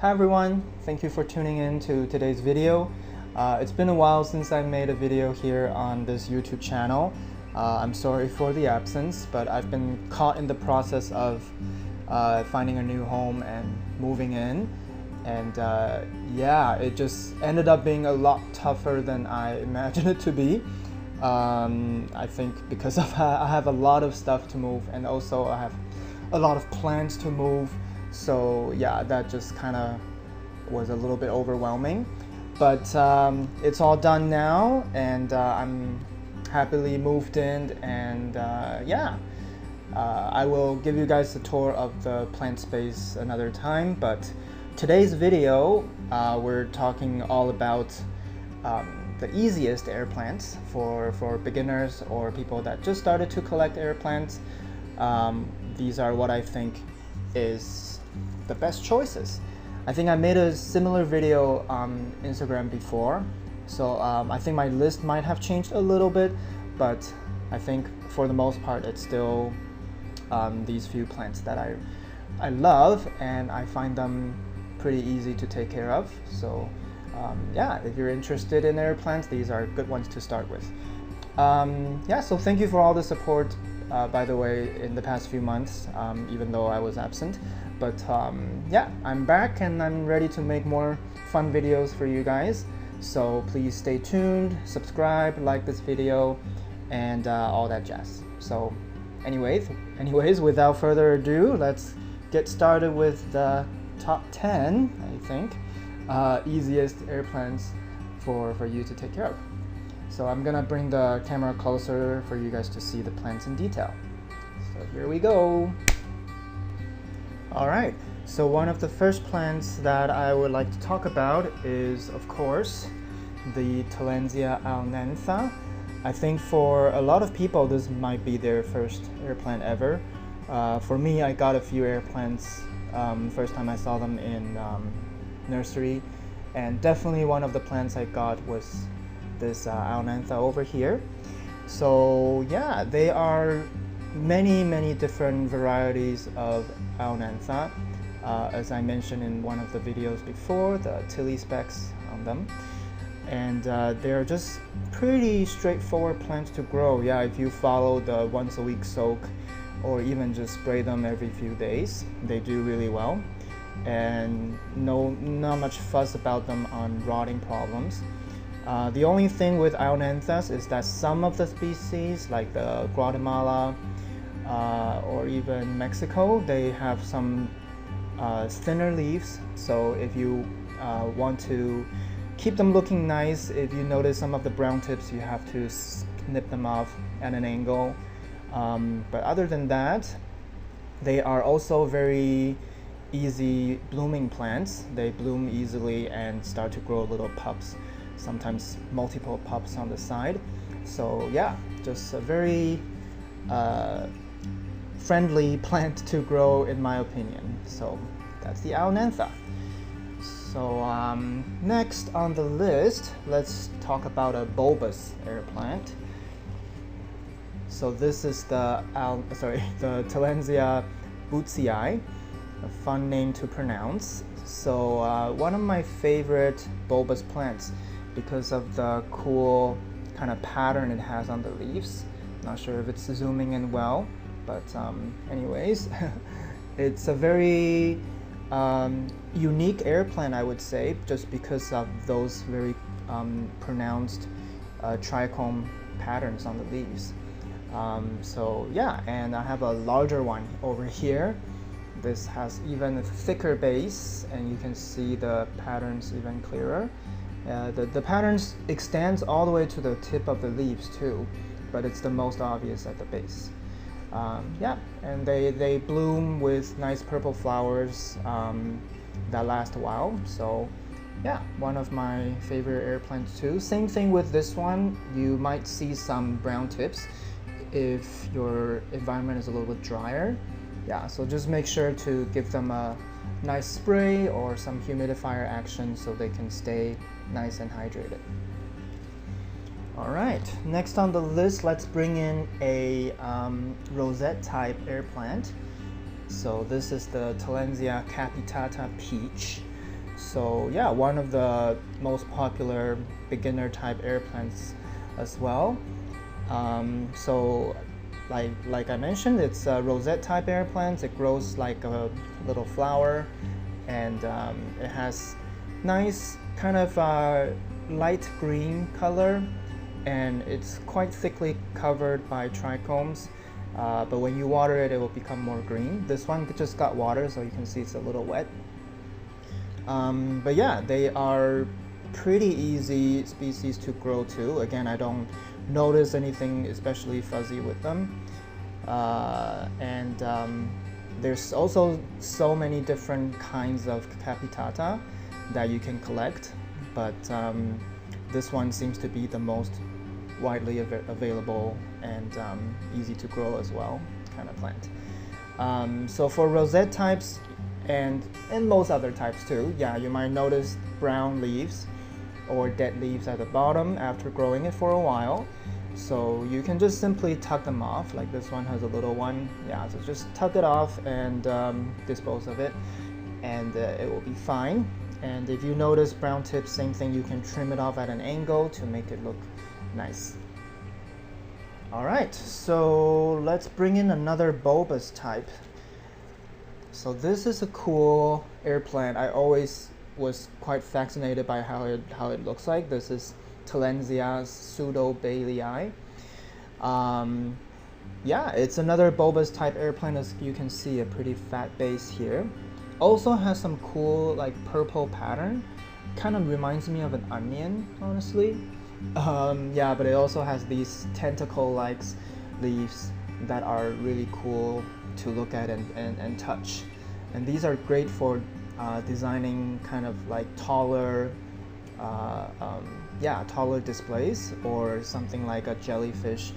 Hi everyone, thank you for tuning in to today's video. It's been a while since I made a video here on this YouTube channel. I'm sorry for the absence, but I've been caught in the process of finding a new home and moving in. And yeah, it just ended up being a lot tougher than I imagined it to be. I think because I have a lot of stuff to move, and also I have a lot of plans to move. So yeah, that just kind of was a little bit overwhelming. But it's all done now, and I'm happily moved in, and yeah. I will give you guys a tour of the plant space another time, but today's video, we're talking all about the easiest air plants for beginners or people that just started to collect air plants. These are what I think is the best choices. I think I made a similar video on Instagram before, so I think my list might have changed a little bit, but I think for the most part it's still these few plants that I love, and I find them pretty easy to take care of. So yeah, if you're interested in air plants, these are good ones to start with. Yeah, so thank you for all the support, by the way, in the past few months, even though I was absent. But yeah, I'm back and I'm ready to make more fun videos for you guys. So please stay tuned, subscribe, like this video, and all that jazz. So anyways, without further ado, let's get started with the top 10, I think, easiest air plants for you to take care of. So I'm gonna bring the camera closer for you guys to see the plants in detail. So here we go. All right, so one of the first plants that I would like to talk about is, of course, the Talensia Ionantha. I think for a lot of people, this might be their first air plant ever. For me, I got a few air plants first time I saw them in nursery, and definitely one of the plants I got was this Ionantha over here. So yeah, they are many different varieties of Ionantha. As I mentioned in one of the videos before, the Tilly specs on them. And they're just pretty straightforward plants to grow. Yeah, if you follow the once a week soak, or even just spray them every few days, they do really well. And not much fuss about them on rotting problems. The only thing with Ionanthas is that some of the species, like the Guatemala or even Mexico, they have some thinner leaves. So if you want to keep them looking nice, if you notice some of the brown tips, you have to snip them off at an angle. But other than that, they are also very easy blooming plants. They bloom easily and start to grow little pups, sometimes multiple pups on the side. So yeah, just a very friendly plant to grow, in my opinion. So that's the Ionantha. So next on the list, let's talk about a bulbous air plant. So this is the Talensia Bootsie, a fun name to pronounce. So one of my favorite bulbous plants because of the cool kind of pattern it has on the leaves. Not sure if it's zooming in well, but anyways, it's a very unique air plant, I would say, just because of those very pronounced trichome patterns on the leaves. So yeah, and I have a larger one over here. This has even a thicker base, and you can see the patterns even clearer. The patterns extends all the way to the tip of the leaves too, but it's the most obvious at the base. Yeah, and they bloom with nice purple flowers that last a while. So yeah, one of my favorite air plants too. Same thing with this one. You might see some brown tips if your environment is a little bit drier. Yeah, so just make sure to give them a nice spray or some humidifier action so they can stay nice and hydrated. All right, next on the list, let's bring in a rosette type air plant. So this is the Talensia Capitata peach. So yeah, one of the most popular beginner type air plants as well. So like I mentioned, it's a rosette type air plant. It grows like a little flower, and it has nice kind of light green color, and it's quite thickly covered by trichomes. But when you water it, it will become more green. This one just got water, so you can see it's a little wet. But yeah, they are pretty easy species to grow too. Again, I don't notice anything especially fuzzy with them. There's also so many different kinds of Capitata that you can collect, but this one seems to be the most widely available and easy to grow as well kind of plant. So for rosette types and most other types too, yeah, you might notice brown leaves or dead leaves at the bottom after growing it for a while. So you can just simply tuck them off, like this one has a little one. Yeah, so just tuck it off and dispose of it, and it will be fine. And if you notice brown tips, same thing, you can trim it off at an angle to make it look nice. Alright, so let's bring in another bulbous type. So this is a cool air plant. I always was quite fascinated by how it looks like. This is Talensia Pseudoblume. Yeah, it's another bulbous type air plant. As you can see, a pretty fat base here. Also has some cool like purple pattern. Kind of reminds me of an onion, honestly. Yeah, but it also has these tentacle-like leaves that are really cool to look at and touch. And these are great for designing kind of like taller taller displays, or something like a jellyfish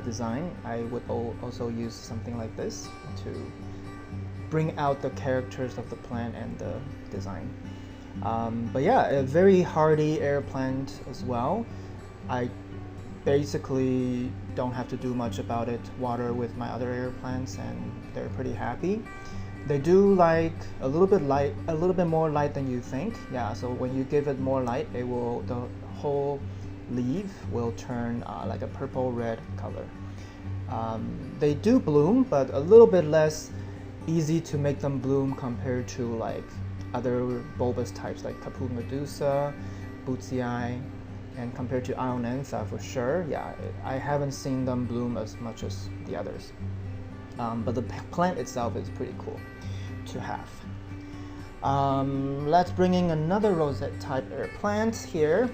design. I would also use something like this to bring out the characters of the plant and the design. But yeah, a very hardy air plant as well. I basically don't have to do much about it. Water with my other air plants and they're pretty happy. They do like a little bit more light than you think. Yeah, so when you give it more light, the whole leaf will turn like a purple-red color. They do bloom, but a little bit less easy to make them bloom compared to like other bulbous types like Kapoot, Medusa, Bootsie, and compared to Ionantha for sure. Yeah, I haven't seen them bloom as much as the others. But the plant itself is pretty cool to have. Let's bring in another rosette type air plant here.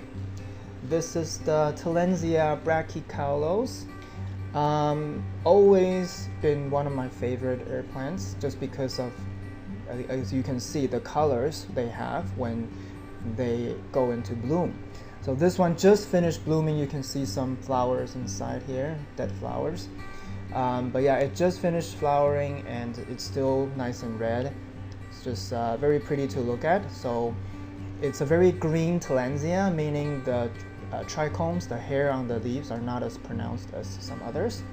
This is the Talensia Brachycephalus. Always been one of my favorite air plants, just because of, as you can see, the colors they have when they go into bloom. So this one just finished blooming. You can see some flowers inside here, dead flowers. But yeah, it just finished flowering and it's still nice and red. It's just very pretty to look at. So it's a very green Talensia, meaning the trichomes, the hair on the leaves, are not as pronounced as some others.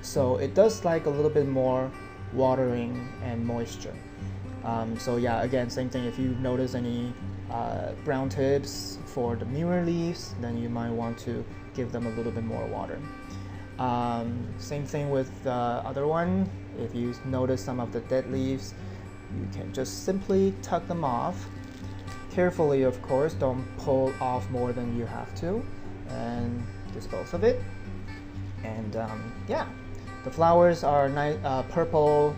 So it does like a little bit more watering and moisture. So yeah, again, same thing. If you notice any brown tips for the newer leaves, then you might want to give them a little bit more water. Same thing with the other one. If you notice some of the dead leaves, you can just simply tuck them off. Carefully, of course, don't pull off more than you have to, and dispose of it. And yeah, the flowers are nice, purple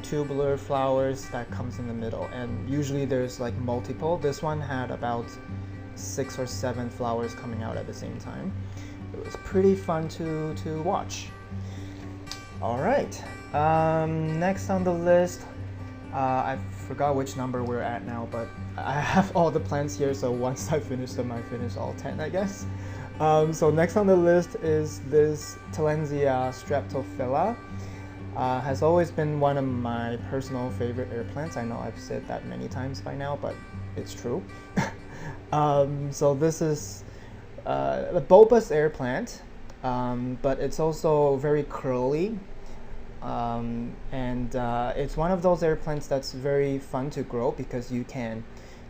tubular flowers that comes in the middle, and usually there's like multiple. This one had about 6 or 7 flowers coming out at the same time. It was pretty fun to watch. All right, next on the list, I forgot which number we're at now, but I have all the plants here, so once I finish them, I finish all 10, I guess. So next on the list is this Talensia Streptofella. Has always been one of my personal favorite air plants. I know I've said that many times by now, but it's true. So this is a bulbous air plant, but it's also very curly. It's one of those air plants that's very fun to grow because you can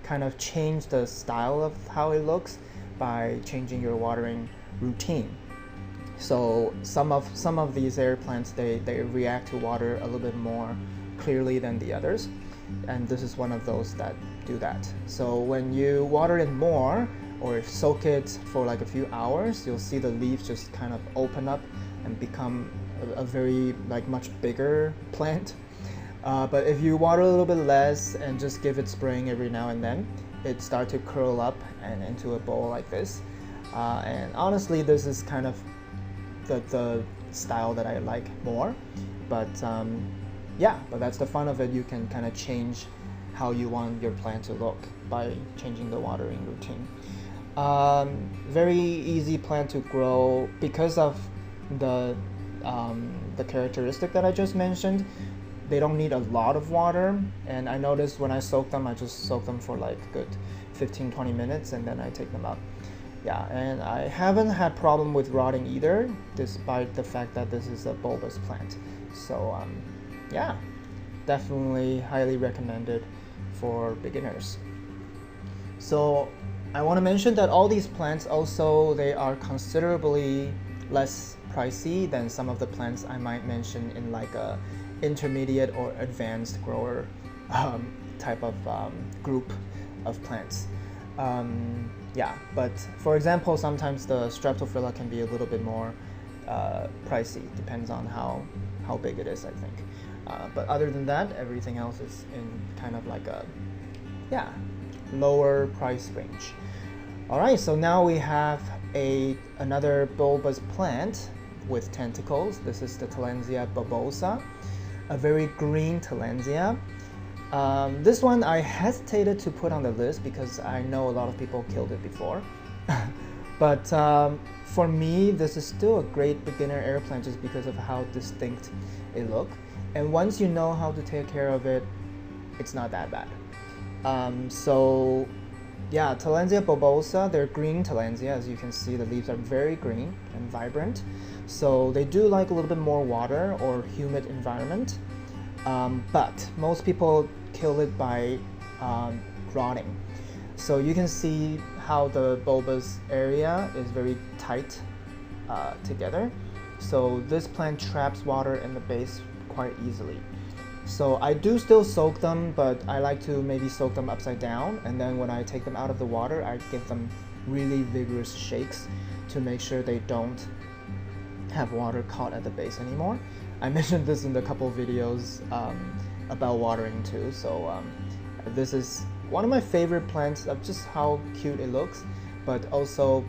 kind of change the style of how it looks by changing your watering routine. So some of these air plants, they react to water a little bit more clearly than the others, and this is one of those that do that. So when you water it more or soak it for like a few hours, you'll see the leaves just kind of open up and become a very like much bigger plant. But if you water a little bit less and just give it spraying every now and then, it starts to curl up and into a bowl like this. And honestly, this is kind of the style that I like more. But yeah, but that's the fun of it. You can kind of change how you want your plant to look by changing the watering routine. Very easy plant to grow because of the characteristic that I just mentioned. They don't need a lot of water, and I noticed when I soak them, I just soak them for like a good 15-20 minutes and then I take them out. Yeah, and I haven't had problem with rotting either, despite the fact that this is a bulbous plant. So yeah, definitely highly recommended for beginners. So I want to mention that all these plants also, they are considerably less pricey than some of the plants I might mention in like a intermediate or advanced grower type of group of plants. Yeah, but for example, sometimes the Streptofella can be a little bit more pricey, depends on how big it is, I think. But other than that, everything else is in kind of like a, yeah, lower price range. Alright, so now we have another bulbous plant with tentacles. This is the Talensia Babosa, a very green Talensia. This one I hesitated to put on the list because I know a lot of people killed it before. But for me, this is still a great beginner air plant just because of how distinct it looks. And once you know how to take care of it, it's not that bad. So yeah, Talensia Babosa, they're green Talensia. As you can see, the leaves are very green and vibrant. So they do like a little bit more water or humid environment. But most people kill it by rotting. So you can see how the bulbous area is very tight together. So this plant traps water in the base quite easily. So I do still soak them, but I like to maybe soak them upside down, and then when I take them out of the water, I give them really vigorous shakes to make sure they don't have water caught at the base anymore. I mentioned this in a couple of videos about watering too. So this is one of my favorite plants of just how cute it looks, but also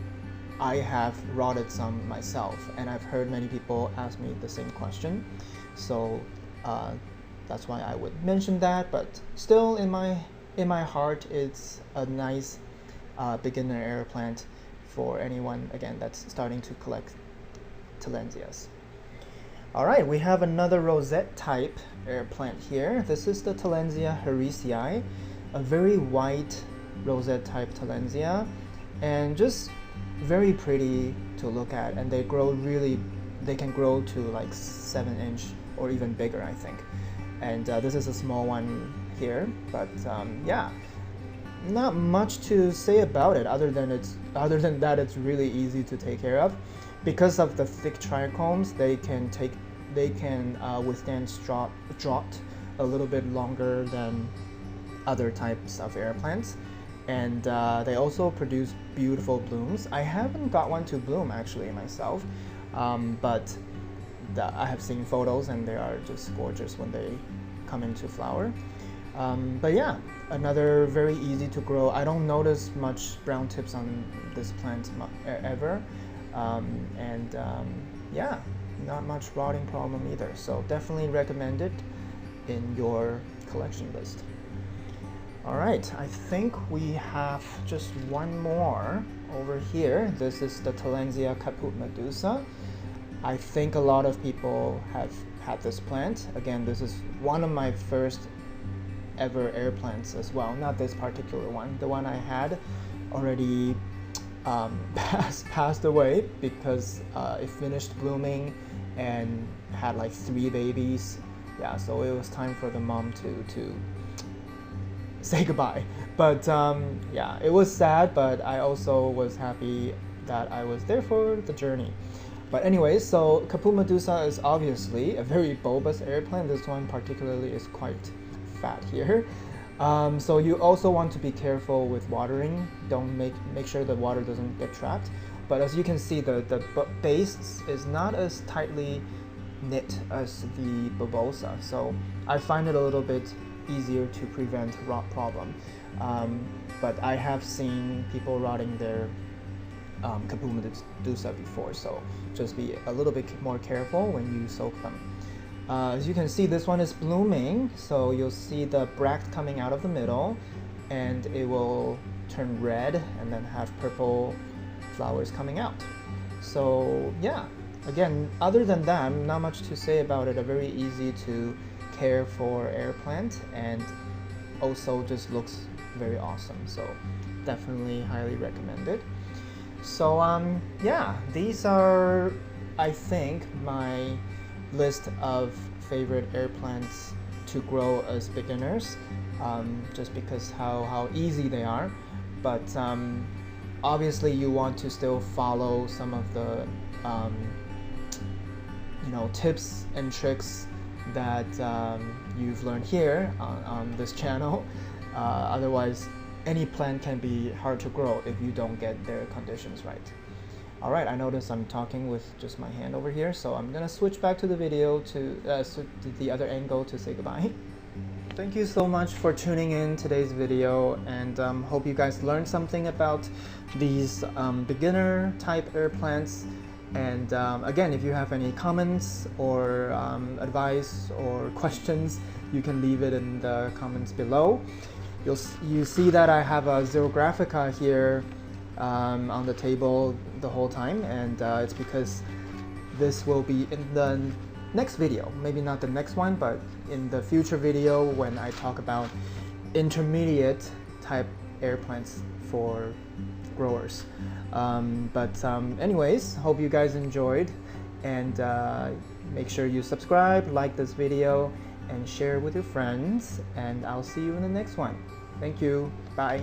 I have rotted some myself, and I've heard many people ask me the same question. So that's why I would mention that, but still in my heart, it's a nice beginner air plant for anyone, again, that's starting to collect Talensias. Alright, we have another rosette type air plant here. This is the Talensia Herisie, a very white rosette type Talensia, and just very pretty to look at, and they can grow to like 7-inch or even bigger, I think. And this is a small one here, but yeah, not much to say about it other than that it's really easy to take care of. Because of the thick trichomes, they can withstand drought a little bit longer than other types of air plants, and they also produce beautiful blooms. I haven't got one to bloom actually myself, but I have seen photos and they are just gorgeous when they come into flower. But yeah, another very easy to grow. I don't notice much brown tips on this plant ever, and yeah, not much rotting problem either. So definitely recommend it in your collection list. Alright, I think we have just one more over here. This is the Talensia Kapoot Medusa. I think a lot of people have had this plant. Again, this is one of my first ever air plants as well. Not this particular one. The one I had already passed away because it finished blooming and had like 3 babies. Yeah, so it was time for the mom to say goodbye. But yeah, it was sad, but I also was happy that I was there for the journey. But anyways, so Kapoot Medusa is obviously a very bulbous air plant. This one particularly is quite fat here. So you also want to be careful with watering. Don't make sure the water doesn't get trapped. But as you can see, the base is not as tightly knit as the Babosa. So I find it a little bit easier to prevent rot problem. But I have seen people rotting their Kapoot Medusa before, so just be a little bit more careful when you soak them. As you can see, this one is blooming, so you'll see the bract coming out of the middle, and it will turn red and then have purple flowers coming out. So yeah, again, other than that, not much to say about it. A very easy to care for air plant, and also just looks very awesome, so definitely highly recommended. So yeah, these are, I think, my list of favorite air plants to grow as beginners, just because how easy they are. But obviously you want to still follow some of the tips and tricks that you've learned here on this channel. Otherwise, any plant can be hard to grow if you don't get their conditions right. Alright, I notice I'm talking with just my hand over here, so I'm gonna switch back to the video to the other angle to say goodbye. Thank you so much for tuning in today's video, and hope you guys learned something about these beginner type air plants. And again, if you have any comments or advice or questions, you can leave it in the comments below. You see that I have a Xerographica here on the table the whole time, and it's because this will be in the next video. Maybe not the next one, but in the future video when I talk about intermediate type air plants for growers. Anyways, hope you guys enjoyed, and make sure you subscribe, like this video, and share with your friends, and I'll see you in the next one. Thank you. Bye.